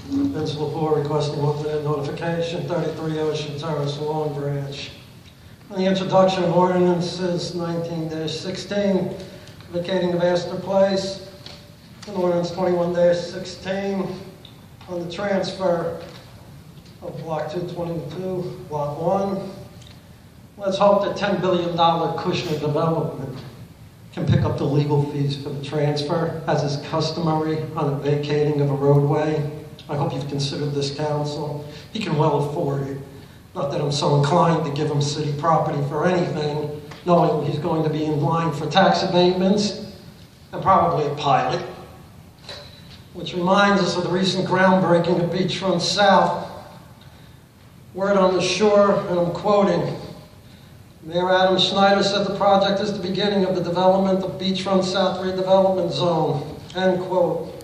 Vincent Lepore requesting notification, 33 Ocean Terrace, Long Branch. On the introduction of ordinances 19-16, vacating the master place, and ordinance 21-16 on the transfer of Block 222, Lot 1. Let's hope that $10 billion Kushner development can pick up the legal fees for the transfer, as is customary on a vacating of a roadway. I hope you've considered this, council. He can well afford it. Not that I'm so inclined to give him city property for anything, knowing he's going to be in line for tax abatements and probably a pilot. Which reminds us of the recent groundbreaking of Beachfront South. Word on the shore, and I'm quoting, Mayor Adam Schneider said the project is the beginning of the development of Beachfront South redevelopment zone. End quote.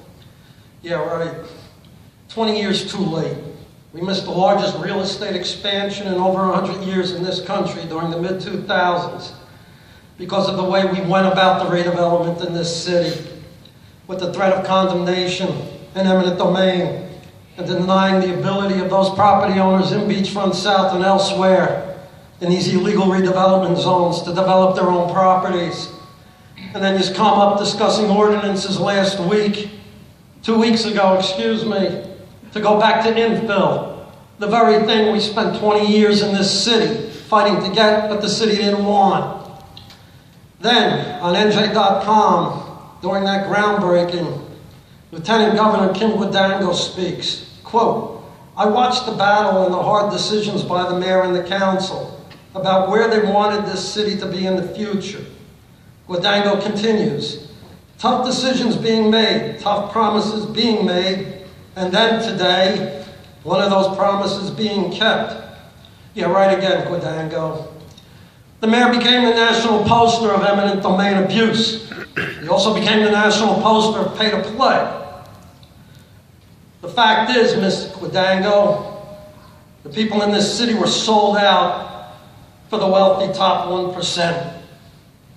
Yeah, right. 20 years too late. We missed the largest real estate expansion in over 100 years in this country during the mid-2000s because of the way we went about the redevelopment in this city, with the threat of condemnation and eminent domain, and denying the ability of those property owners in Beachfront South and elsewhere in these illegal redevelopment zones to develop their own properties. And then just come up discussing ordinances last week, 2 weeks ago, excuse me, to go back to infill, the very thing we spent 20 years in this city fighting to get, but the city didn't want. Then, on NJ.com, during that groundbreaking, Lieutenant Governor Kim Guadango speaks, quote, I watched the battle and the hard decisions by the mayor and the council about where they wanted this city to be in the future. Guadango continues, tough decisions being made, tough promises being made, and then today, one of those promises being kept. Yeah, right again, Guadango. The mayor became the national poster of eminent domain abuse. He also became the national poster of pay to play. The fact is, Ms. Guadango, the people in this city were sold out for the wealthy top 1%,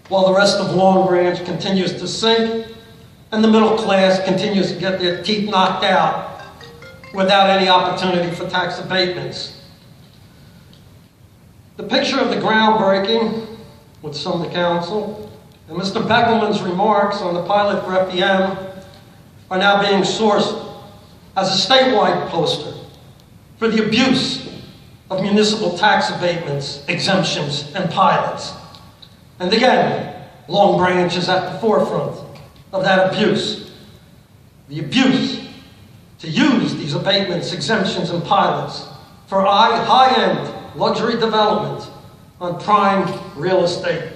while the rest of Long Branch continues to sink and the middle class continues to get their teeth knocked out without any opportunity for tax abatements. The picture of the groundbreaking with some of the council and Mr. Beckelman's remarks on the pilot for FEM are now being sourced as a statewide poster for the abuse of municipal tax abatements, exemptions, and pilots. And again, Long Branch is at the forefront of that abuse. The abuse to use these abatements, exemptions, and pilots for high-end luxury development on prime real estate.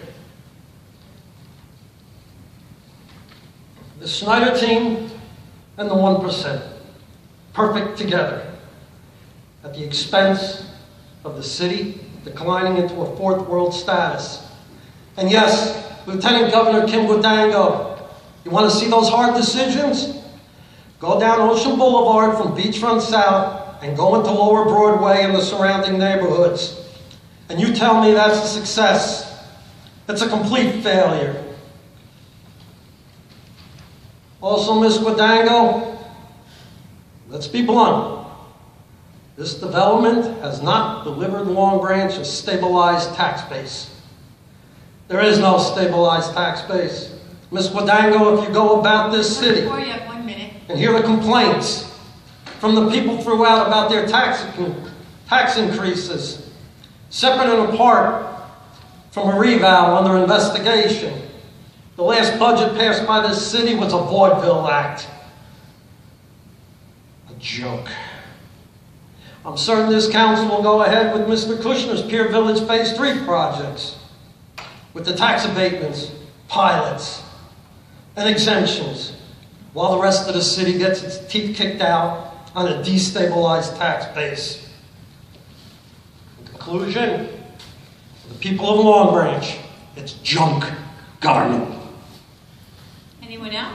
The Schneider team and the 1%, perfect together, at the expense of the city declining into a fourth world status. And yes, Lieutenant Governor Kim Guadango, you want to see those hard decisions? Go down Ocean Boulevard from Beachfront South and go into Lower Broadway and the surrounding neighborhoods. And you tell me that's a success. It's a complete failure. Also, Ms. Guadango, let's be blunt. This development has not delivered Long Branch a stabilized tax base. There is no stabilized tax base. Ms. Guadango, if you go about this city Before you have 1 minute. and hear the complaints from the people throughout about their tax increases, separate and apart from a reval under investigation, the last budget passed by this city was a vaudeville act. A joke. I'm certain this council will go ahead with Mr. Kushner's Pier Village Phase 3 projects, with the tax abatements, pilots, and exemptions, while the rest of the city gets its teeth kicked out on a destabilized tax base. In conclusion, for the people of Long Branch, it's junk government. Anyone else?